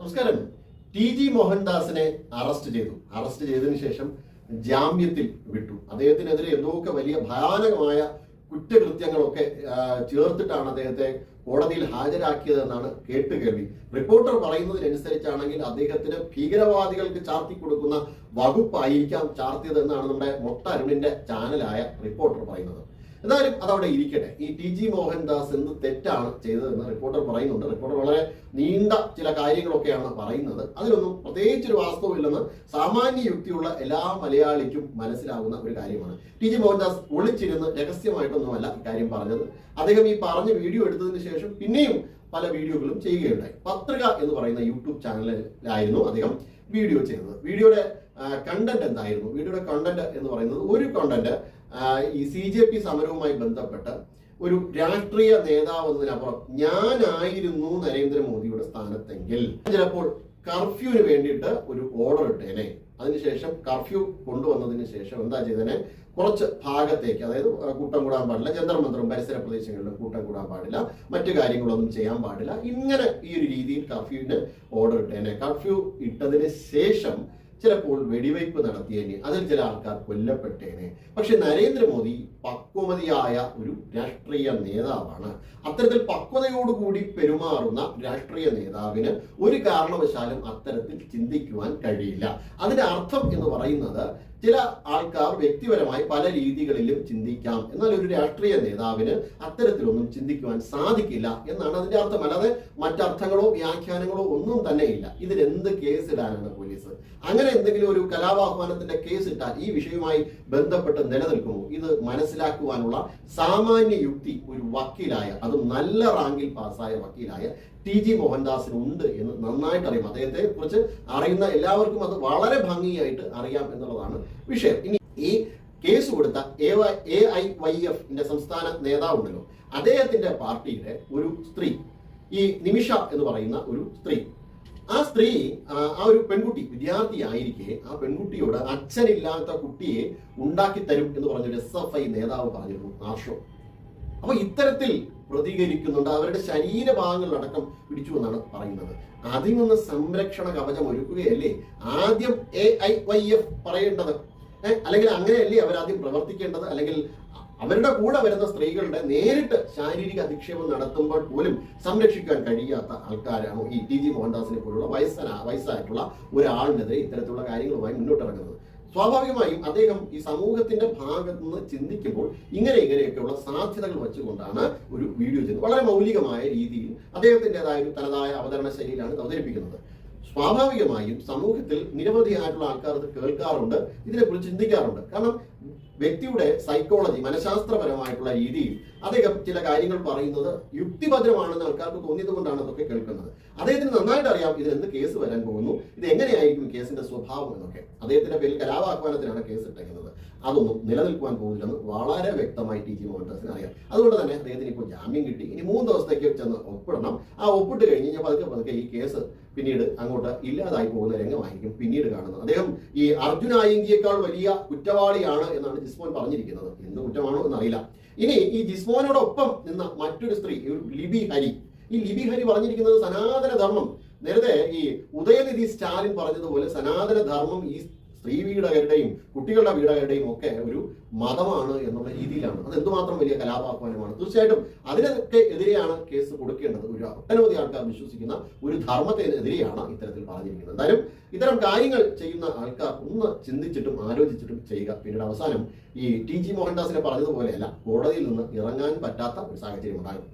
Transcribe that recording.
നമസ്കാരം. TG. മോഹൻദാസിനെ arrest ചെയ്തതിനു ശേഷം ജാമ്യത്തിൽ വിട്ടു. അദ്ദേഹത്തിനെതിരെ എന്തൊക്കെ വലിയ ഭയാനകമായ കുറ്റകൃത്യങ്ങളൊക്കെ ചേർത്തിട്ടാണ് അദ്ദേഹത്തെ കോടതിയിൽ ഹാജരാക്കിയതെന്നാണ് കേട്ടുകേൾവി. റിപ്പോർട്ടർ പറയുന്നതിനനുസരിച്ചാണെങ്കിൽ അദ്ദേഹത്തിന് ഭീകരവാദികൾക്ക് ചാർത്തി കൊടുക്കുന്ന വകുപ്പായിരിക്കാം ചാർത്തിയതെന്നാണ് നമ്മുടെ മൊട്ട അരുണിന്റെ ചാനലായ റിപ്പോർട്ടർ പറയുന്നത്. എന്തായാലും അതവിടെ ഇരിക്കട്ടെ. ഈ ടി.ജി. മോഹൻദാസ് എന്ത് തെറ്റാണ് ചെയ്തതെന്ന് റിപ്പോർട്ടർ പറയുന്നുണ്ട്. റിപ്പോർട്ടർ വളരെ നീണ്ട ചില കാര്യങ്ങളൊക്കെയാണ് പറയുന്നത്. അതിലൊന്നും പ്രത്യേകിച്ചൊരു വാസ്തവമില്ലെന്ന് സാമാന്യ യുക്തിയുള്ള എല്ലാ മലയാളിക്കും മനസ്സിലാകുന്ന ഒരു കാര്യമാണ്. ടി.ജി. മോഹൻദാസ് ഒളിച്ചിരുന്ന് രഹസ്യമായിട്ടൊന്നുമല്ല ഇക്കാര്യം പറഞ്ഞത്. അദ്ദേഹം ഈ പറഞ്ഞ വീഡിയോ എടുത്തതിന് ശേഷം പിന്നെയും പല വീഡിയോകളും ചെയ്യുകയുണ്ടായി. പത്രിക എന്ന് പറയുന്ന യൂട്യൂബ് ചാനലിലായിരുന്നു അദ്ദേഹം വീഡിയോ ചെയ്തത്. വീഡിയോയുടെ കണ്ടന്റ് എന്തായിരുന്നു? വീഡിയോയുടെ കണ്ടന്റ് എന്ന് പറയുന്നത് ഒരു കണ്ടന്റ് ഈ CJP സമരവുമായി ബന്ധപ്പെട്ട് ഒരു രാഷ്ട്രീയ നേതാവ് എന്നതിനപ്പുറം ഞാനായിരുന്നു നരേന്ദ്രമോദിയുടെ സ്ഥാനത്തെങ്കിൽ ചിലപ്പോൾ കർഫ്യൂവിന് വേണ്ടിയിട്ട് ഒരു ഓർഡർ ഇട്ടേനെ. അതിനുശേഷം കർഫ്യൂ കൊണ്ടുവന്നതിന് ശേഷം എന്താ ചെയ്തേനെ, കുറച്ച് ഭാഗത്തേക്ക്, അതായത് കൂട്ടം കൂടാൻ പാടില്ല, ജന്തർ മന്ത്രം പരിസര പ്രദേശങ്ങളിലും കൂട്ടം കൂടാൻ പാടില്ല, മറ്റു കാര്യങ്ങളൊന്നും ചെയ്യാൻ പാടില്ല, ഇങ്ങനെ ഈ ഒരു രീതിയിൽ കർഫ്യൂവിന് ഓർഡർ ഇട്ടേനെ. കർഫ്യൂ ഇട്ടതിന് ശേഷം ചിലപ്പോൾ വെടിവയ്പ് നടത്തിയേനെ, അതിൽ ചില ആൾക്കാർ കൊല്ലപ്പെട്ടേനെ. പക്ഷെ നരേന്ദ്രമോദി പക്വമതിയായ ഒരു രാഷ്ട്രീയ നേതാവാണ്. അത്തരത്തിൽ പക്വതയോടുകൂടി പെരുമാറുന്ന രാഷ്ട്രീയ നേതാവിന് ഒരു കാരണവശാലും അത്തരത്തിൽ ചിന്തിക്കുവാൻ കഴിയില്ല. അതിന്റെ അർത്ഥം എന്ന് പറയുന്നത് ചില ആൾക്കാർ വ്യക്തിപരമായി പല രീതികളിലും ചിന്തിക്കാം, എന്നാൽ ഒരു രാഷ്ട്രീയ നേതാവിന് അത്തരത്തിലൊന്നും ചിന്തിക്കുവാൻ സാധിക്കില്ല എന്നാണ് അതിന്റെ അർത്ഥം. അല്ലാതെ മറ്റർത്ഥങ്ങളോ വ്യാഖ്യാനങ്ങളോ ഒന്നും തന്നെ ഇല്ല. ഇതിലെന്ത് കേസ് ഇടാനാണ് പോലീസ്? അങ്ങനെ എന്തെങ്കിലും ഒരു കലാപാഹ്വാനത്തിന്റെ കേസ് ഇട്ടാൽ ഈ വിഷയവുമായി ബന്ധപ്പെട്ട് നിലനിൽക്കുമോ? ഇത് മനസ്സിലാക്കുവാനുള്ള സാമാന്യ യുക്തി ഒരു വക്കീലായ, അതും നല്ല റാങ്കിൽ പാസ്സായ വക്കീലായ ടി.ജി. മോഹൻദാസിന് ഉണ്ട് എന്ന് നന്നായിട്ട് അറിയാം. അദ്ദേഹത്തെ കുറിച്ച് അറിയുന്ന എല്ലാവർക്കും അത് വളരെ ഭംഗിയായിട്ട് അറിയാം എന്നുള്ളതാണ് വിഷയം. ഇനി ഈ കേസ് കൊടുത്ത AIYF സംസ്ഥാന നേതാവുണ്ടല്ലോ, അദ്ദേഹത്തിന്റെ പാർട്ടിയുടെ ഒരു സ്ത്രീ, ഈ നിമിഷ എന്ന് പറയുന്ന ഒരു സ്ത്രീ, ആ സ്ത്രീ ആ ഒരു പെൺകുട്ടി വിദ്യാർത്ഥിയായിരിക്കെ ആ പെൺകുട്ടിയോട് അച്ഛനില്ലാത്ത കുട്ടിയെ ഉണ്ടാക്കി തരും എന്ന് പറഞ്ഞൊരു SFI നേതാവ് പറഞ്ഞിരുന്നു, ആർഷോ. അപ്പൊ ഇത്തരത്തിൽ പ്രതികരിക്കുന്നുണ്ട്. അവരുടെ ശരീരഭാഗങ്ങളിലടക്കം പിടിച്ചു എന്നാണ് പറയുന്നത്. അതിൽ നിന്ന് സംരക്ഷണ കവചം ഒരുക്കുകയല്ലേ ആദ്യം AIYF പറയേണ്ടത്? അല്ലെങ്കിൽ അങ്ങനെയല്ലേ അവരാദ്യം പ്രവർത്തിക്കേണ്ടത്? അല്ലെങ്കിൽ അവരുടെ കൂടെ വരുന്ന സ്ത്രീകളുടെ നേരിട്ട് ശാരീരിക അധിക്ഷേപം നടത്തുമ്പോൾ പോലും സംരക്ഷിക്കാൻ കഴിയാത്ത ആൾക്കാരാണോ ഈ ടി.ജി. മോഹൻദാസിനെ പോലുള്ള വയസ്സായിട്ടുള്ള ഒരാളിനെതിരെ ഇത്തരത്തിലുള്ള കാര്യങ്ങളുമായി മുന്നോട്ടിറങ്ങുന്നത്? സ്വാഭാവികമായും അദ്ദേഹം ഈ സമൂഹത്തിന്റെ ഭാഗത്ത് നിന്ന് ചിന്തിക്കുമ്പോൾ ഇങ്ങനെയൊക്കെയുള്ള സാധ്യതകൾ വെച്ചുകൊണ്ടാണ് ഒരു വീഡിയോ ചെയ്യുന്നത്. വളരെ മൗലികമായ രീതിയിൽ അദ്ദേഹത്തിൻ്റെതായ ഒരു തനതായ അവതരണ ശൈലിയിലാണ് അവതരിപ്പിക്കുന്നത്. സ്വാഭാവികമായും സമൂഹത്തിൽ നിരവധിയായിട്ടുള്ള ആൾക്കാർ ഇത് കേൾക്കാറുണ്ട്, ഇതിനെക്കുറിച്ച് ചിന്തിക്കാറുണ്ട്. കാരണം വ്യക്തിയുടെ സൈക്കോളജി, മനഃശാസ്ത്രപരമായിട്ടുള്ള രീതിയിൽ അദ്ദേഹം ചില കാര്യങ്ങൾ പറയുന്നത് യുക്തിഭദ്രമാണെന്ന് ആൾക്കാർക്ക് തോന്നിയത് കൊണ്ടാണ് അതൊക്കെ കേൾക്കുന്നത്. അദ്ദേഹത്തിന് നന്നായിട്ട് അറിയാം ഇത് എന്ത് കേസ് വരാൻ പോകുന്നു, ഇത് എങ്ങനെയായിരിക്കും കേസിന്റെ സ്വഭാവം എന്നൊക്കെ. അദ്ദേഹത്തിന്റെ പേരിൽ കലാപാഹ്വാനത്തിനാണ് കേസ് ഇട്ടേക്കുന്നത്. അതൊന്നും നിലനിൽക്കുവാൻ പോകില്ലെന്ന് വളരെ വ്യക്തമായി ടി.ജി. മോഹൻദാസിന് അറിയാം. അതുകൊണ്ട് തന്നെ അദ്ദേഹത്തിന് ഇപ്പോൾ ജാമ്യം കിട്ടി. ഇനി 3 ദിവസത്തേക്ക് ചെന്ന് ഒപ്പിടണം. ആ ഒപ്പിട്ട് കഴിഞ്ഞ് കഴിഞ്ഞാൽ പതുക്കെ ഈ കേസ് പിന്നീട് അങ്ങോട്ട് ഇല്ലാതായി പോകുന്ന രംഗമായിരിക്കും പിന്നീട് കാണുന്നത്. അദ്ദേഹം ഈ അർജുൻ ആയങ്കിയേക്കാൾ വലിയ കുറ്റവാളിയാണ് എന്നാണ് ജിസ്മോൻ പറഞ്ഞിരിക്കുന്നത്. എന്ത് കുറ്റമാണോ എന്നറിയില്ല. ഇനി ഈ ജിസ്മോനോടൊപ്പം നിന്ന മറ്റൊരു സ്ത്രീ, ലിബി ഹരി, ഈ ലിബി ഹരി പറഞ്ഞിരിക്കുന്നത് സനാതന ധർമ്മം, നേരത്തെ ഈ ഉദയനിധി സ്റ്റാലിൻ പറഞ്ഞതുപോലെ സനാതന ധർമ്മം ഈ സ്ത്രീ വീടകരുടെയും കുട്ടികളുടെ വീടകരുടെയും ഒക്കെ ഒരു മതമാണ് എന്നുള്ള രീതിയിലാണ്. അത് എന്തുമാത്രം വലിയ കലാപാഹ്വാനമാണ്. തീർച്ചയായിട്ടും അതിനൊക്കെ എതിരെയാണ് കേസ് കൊടുക്കേണ്ടത്. ഒരു ഒട്ടനവധി ആൾക്കാർ വിശ്വസിക്കുന്ന ഒരു ധർമ്മത്തിനെതിരെയാണ് ഇത്തരത്തിൽ പറഞ്ഞിരിക്കുന്നത്. എന്തായാലും ഇത്തരം കാര്യങ്ങൾ ചെയ്യുന്ന ആൾക്കാർ ഒന്ന് ചിന്തിച്ചിട്ടും ആലോചിച്ചിട്ടും ചെയ്യുക. പിന്നീട് അവസാനം ഈ ടി.ജി. മോഹൻദാസിനെ പറഞ്ഞതുപോലെയല്ല, കോടതിയിൽ നിന്ന് ഇറങ്ങാൻ പറ്റാത്ത ഒരു സാഹചര്യം ഉണ്ടാകും.